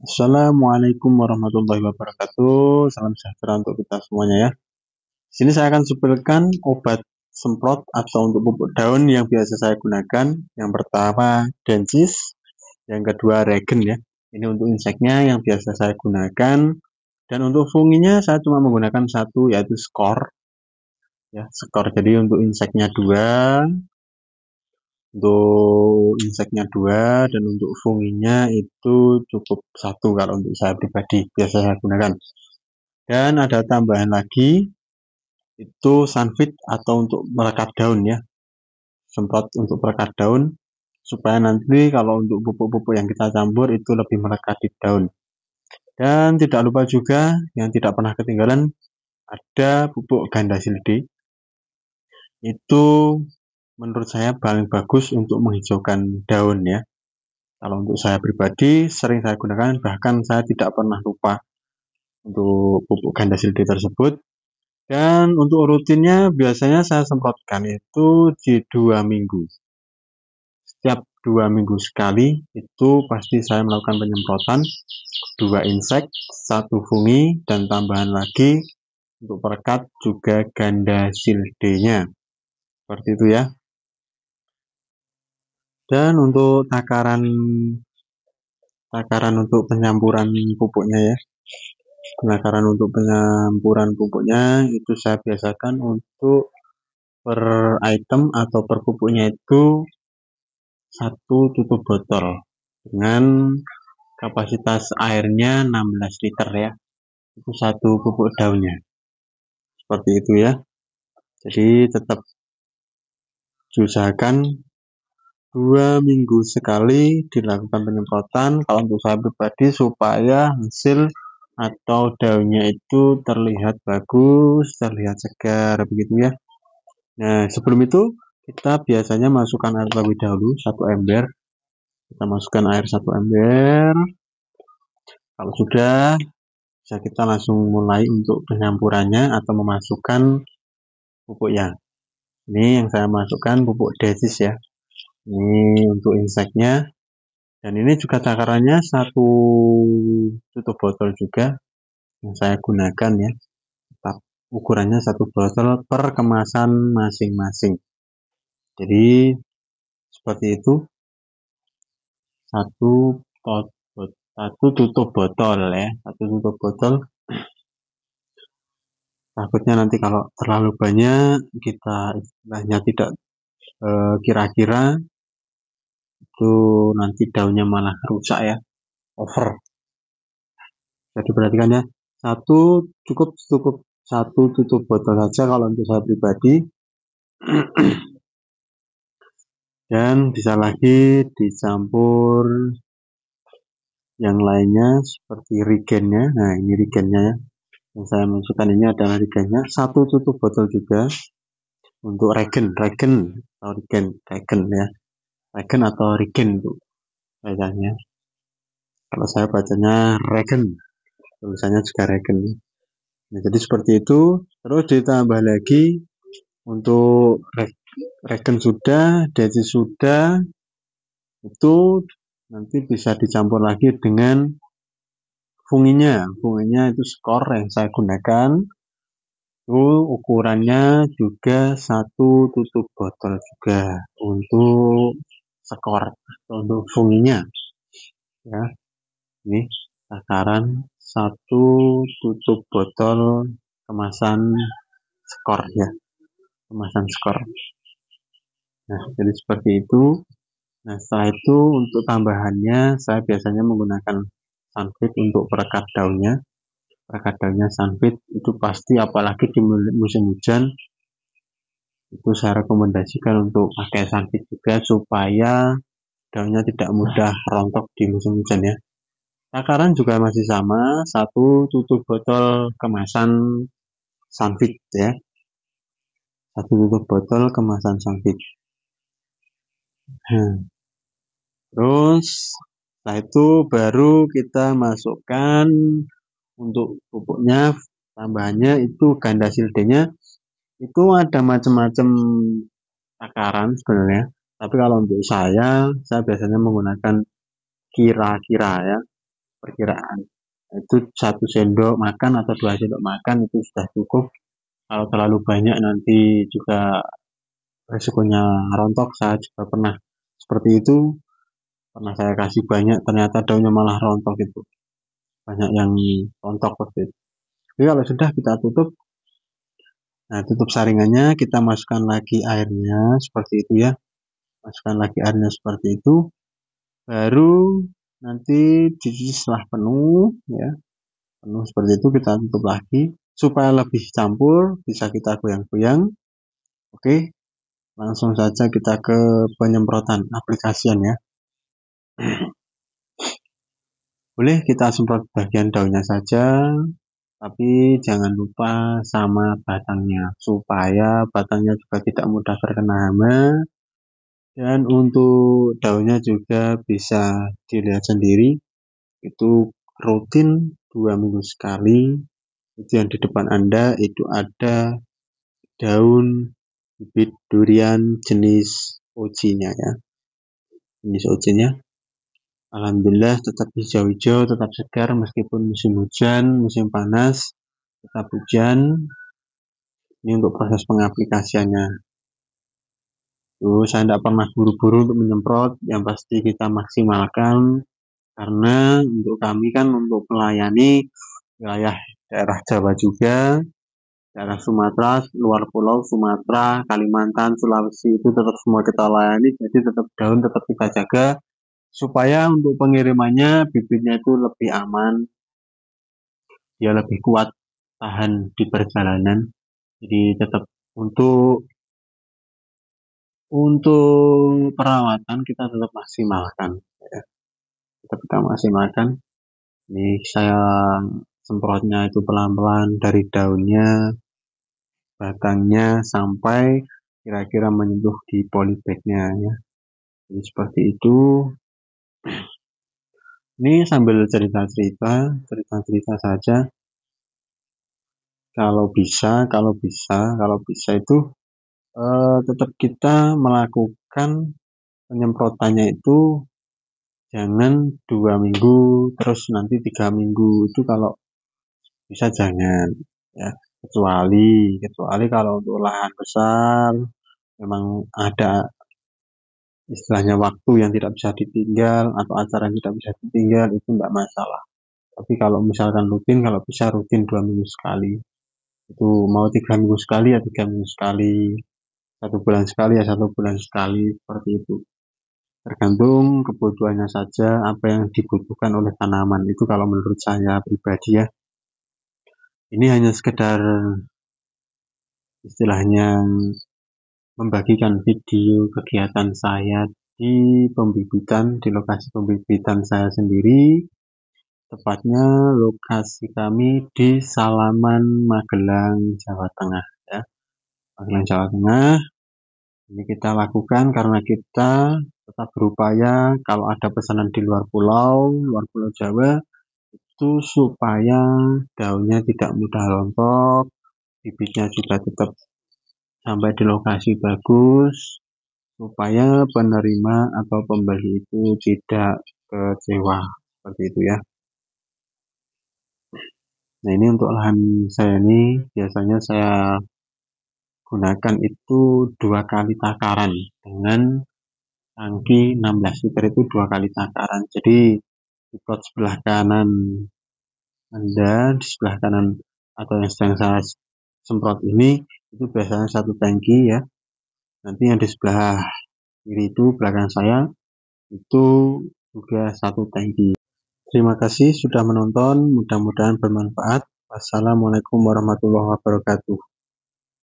Assalamualaikum warahmatullahi wabarakatuh. Salam sejahtera untuk kita semuanya ya. Di sini saya akan sebutkan obat semprot atau untuk pupuk daun yang biasa saya gunakan. Yang pertama Densis, yang kedua Regen ya. Ini untuk inseknya yang biasa saya gunakan. Dan untuk funginya saya cuma menggunakan satu, yaitu Skor ya, Skor. Jadi untuk inseknya dua, dan untuk funginya itu cukup satu kalau untuk saya pribadi biasa saya gunakan. Dan ada tambahan lagi, itu Sunfit atau untuk perekat daun ya, semprot untuk perekat daun supaya nanti kalau untuk pupuk-pupuk yang kita campur itu lebih melekat di daun. Dan tidak lupa juga yang tidak pernah ketinggalan, ada pupuk ganda silde. Itu menurut saya paling bagus untuk menghijaukan daun ya. Kalau untuk saya pribadi sering saya gunakan, bahkan saya tidak pernah lupa untuk pupuk ganda silde tersebut. Dan untuk rutinnya biasanya saya semprotkan itu di 2 minggu. Setiap 2 minggu sekali itu pasti saya melakukan penyemprotan 2 insek, 1 fungi, dan tambahan lagi untuk perekat juga ganda silde-nya. Seperti itu ya. Dan untuk takaran untuk penyampuran pupuknya ya. Takaran untuk penyampuran pupuknya itu saya biasakan untuk per item atau per pupuknya itu 1 tutup botol dengan kapasitas airnya 16 liter ya. Itu 1 pupuk daunnya. Seperti itu ya. Jadi tetap diusahakan 2 minggu sekali dilakukan penyemprotan kalau untuk saya pribadi, supaya hasil atau daunnya itu terlihat bagus, terlihat segar begitu ya. Nah, sebelum itu kita biasanya masukkan air terlebih dahulu 1 ember. Kita masukkan air 1 ember. Kalau sudah, bisa kita langsung mulai untuk penyampurannya atau memasukkan pupuknya. Ini yang saya masukkan pupuk Densis ya. Ini untuk inseknya. Dan ini juga takarannya 1 tutup botol juga yang saya gunakan ya. Tetap ukurannya 1 botol per kemasan masing-masing. Jadi seperti itu. 1 tutup botol ya. 1 tutup botol. Takutnya nanti kalau terlalu banyak kita istilahnya tidak kira-kira itu nanti daunnya malah rusak ya, over. Jadi perhatikan ya, cukup 1 tutup botol saja kalau untuk saya pribadi. Dan bisa lagi dicampur yang lainnya seperti regennya. Nah, ini regennya ya. Yang saya masukkan ini adalah regennya, 1 tutup botol juga untuk regen atau regen ya. Regen atau regen itu bacanya. Kalau saya bacanya regen, tulisannya juga regen. Nah, jadi seperti itu. Terus ditambah lagi untuk regen sudah, Densis sudah, itu nanti bisa dicampur lagi dengan funginya. Funginya itu Skor yang saya gunakan. Itu ukurannya juga 1 tutup botol juga untuk Skor atau untuk funginya. Ya, ini takaran 1 tutup botol kemasan Skor ya, kemasan Skor. Nah, jadi seperti itu. Nah, setelah itu untuk tambahannya saya biasanya menggunakan Sunfit untuk perekat daunnya. Perekat daunnya Sunfit itu pasti, apalagi di musim hujan, itu saya rekomendasikan untuk pakai Sunfit juga supaya daunnya tidak mudah rontok di musim hujan ya. Takaran juga masih sama, 1 tutup botol kemasan Sunfit ya. 1 tutup botol kemasan Sunfit. Terus setelah itu baru kita masukkan untuk pupuknya, tambahannya itu ganda silde-nya. Itu ada macam-macam takaran sebenarnya, tapi kalau untuk saya biasanya menggunakan kira-kira ya. perkiraan. Itu 1 sendok makan atau 2 sendok makan itu sudah cukup. Kalau terlalu banyak nanti juga resikonya rontok. Saya juga pernah seperti itu, pernah saya kasih banyak ternyata daunnya malah rontok, itu banyak yang rontok seperti itu. Jadi kalau sudah kita tutup, nah tutup saringannya, kita masukkan lagi airnya seperti itu ya, masukkan lagi airnya seperti itu, baru nanti dicuci setelah penuh ya, penuh seperti itu kita tutup lagi supaya lebih campur, bisa kita goyang-goyang. Oke, langsung saja kita ke penyemprotan aplikasian ya. Boleh kita semprot bagian daunnya saja, tapi jangan lupa sama batangnya, supaya batangnya juga tidak mudah terkena hama. Dan untuk daunnya juga bisa dilihat sendiri, itu rutin 2 minggu sekali. Itu yang di depan Anda itu ada daun bibit durian jenis OG-nya ya. Jenis OG-nya alhamdulillah tetap hijau-hijau, tetap segar meskipun musim hujan, musim panas, tetap hujan. Ini untuk proses pengaplikasiannya. Saya tidak pernah buru-buru untuk menyemprot, yang pasti kita maksimalkan, karena untuk kami kan untuk melayani wilayah daerah Jawa juga, daerah Sumatera, luar pulau Sumatera, Kalimantan, Sulawesi, itu tetap semua kita layani. Jadi tetap daun tetap kita jaga supaya untuk pengirimannya bibitnya itu lebih aman, dia lebih kuat tahan di perjalanan. Jadi tetap untuk perawatan kita tetap maksimalkan ya. Tetap kita maksimalkan. Ini saya semprotnya itu pelan-pelan dari daunnya, batangnya, sampai kira-kira menyentuh di polybagnya ya. Jadi seperti itu. Ini sambil cerita-cerita saja. Kalau bisa itu tetap kita melakukan penyemprotannya itu jangan 2 minggu terus nanti 3 minggu, itu kalau bisa jangan ya, kecuali kalau untuk lahan besar memang ada istilahnya waktu yang tidak bisa ditinggal atau acara yang tidak bisa ditinggal, itu enggak masalah. Tapi kalau misalkan rutin, kalau bisa rutin 2 minggu sekali, itu mau 3 minggu sekali ya 3 minggu sekali, 1 bulan sekali ya 1 bulan sekali, seperti itu. Tergantung kebutuhannya saja, apa yang dibutuhkan oleh tanaman. Itu kalau menurut saya pribadi ya. Ini hanya sekedar istilahnya membagikan video kegiatan saya di pembibitan, di lokasi pembibitan saya sendiri. Tepatnya lokasi kami di Salaman, Magelang, Jawa Tengah ya. Magelang, Jawa Tengah. Ini kita lakukan karena kita tetap berupaya kalau ada pesanan di luar pulau Jawa, itu supaya daunnya tidak mudah rontok, bibitnya juga tetap sampai di lokasi bagus, supaya penerima atau pembeli itu tidak kecewa, seperti itu ya. Nah, ini untuk lahan saya ini biasanya saya gunakan itu 2 kali takaran dengan tangki 16 liter, itu 2 kali takaran. Jadi di pot sebelah kanan Anda, di sebelah kanan atau yang sedang saya semprot ini, itu biasanya 1 tangki ya. Nanti yang di sebelah kiri itu belakang saya itu juga 1 tangki. Terima kasih sudah menonton, mudah-mudahan bermanfaat. Wassalamualaikum warahmatullahi wabarakatuh.